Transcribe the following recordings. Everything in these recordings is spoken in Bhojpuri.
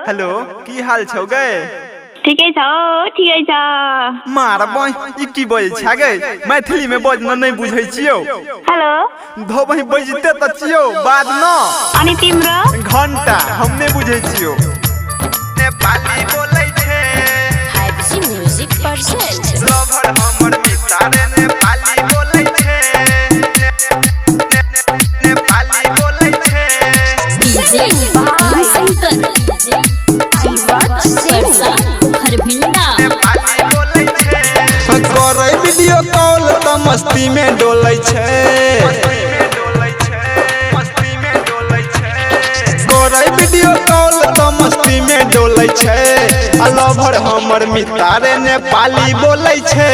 हेलो की हाल छौ गे ठीके छ ठीके छ मार बई ई की बोल छ गे मैथिली में बजना नहीं बुझै छियौ हेलो धोबई बजते त छियौ बाद न अनि तिम्रो घंटा हम नहीं बुझै छियौ नेपाली बोलै छे हाइपसी म्यूजिक परसेंट लवर हमर मितारे नेपाली बोलै छे नेपाली बोलै छे डीजे संतन जीवात सरसा खरभिंडा नेपाली बोलै छे करे वीडियो कॉल त मस्ती में डोलै छे करे वीडियो कॉल त मस्ती में डोलै छे लवर हमर मितारे नेपाली बोलै छे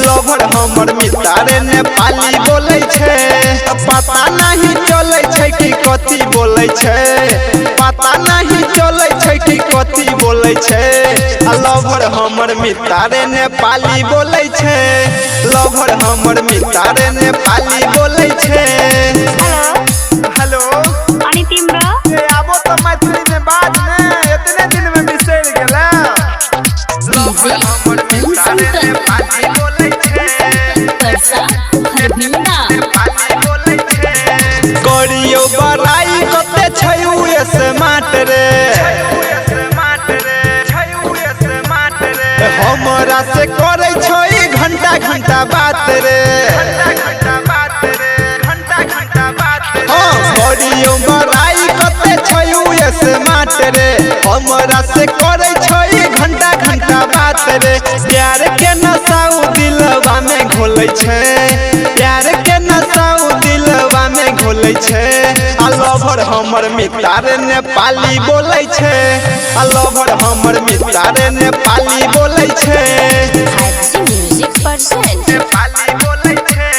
लवर हमर मितारे नेपाली बोलै छे पता नहीं चलै छे कि कथी बोलै छे पता नहीं चलै छे कि कथी बोलै छे लवर हमर मितारे नेपाली बोलै छे लवर हमर मितारे नेपाली बोलै छे हेलो अनि तिम्रो आबो त मैथिली में बात ने इतने दिन में बिसर गेला डीजे संतन परसा खरभिंडा करियो बड़ाई कते छयु स्मार्ट रे हमरा से करे छै घंटा घंटा बात रे करियो बड़ाई कते छयु स्मार्ट रे हमरा से करे छै घंटा घंटा बात रे प्यार के नशाऊ दिलवा में घोलै छै प्यार के नशाऊ दिलवा में घोलै छै लवर हमर मितारे नेपाली बोलै छै लवर हमर मितारे नेपाली बोलै छै हाइपसी म्यूजिक परसेंट नेपाली बोलै छै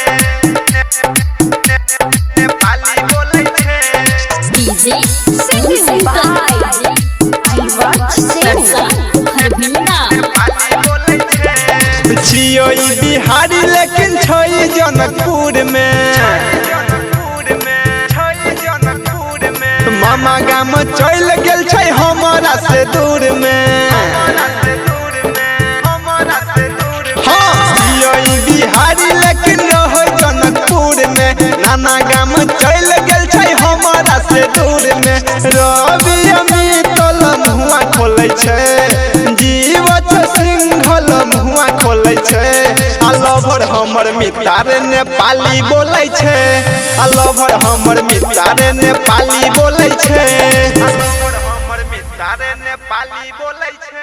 नेपाली बोलै छै डीजे संतन जीवात सरसा खरभिंडा छियो ई बिहारी लेकिन छै जनकपुर में मामा गाम चल गेल छै हमरा से दूर में हाँ छियो ई बिहारी लेकिन रहो जनकपुर में नाना गाम चल गेल छै हमरा से दूर में रवि अमितल मुआ खोलै छै जीवत सिंघल मुआ खोलै छै लवर हमर मितारे नेपाली बोलै छै लवर हमर मितारे नेपाली बोलै छै लवर हमर मितारे नेपाली बोलै छै।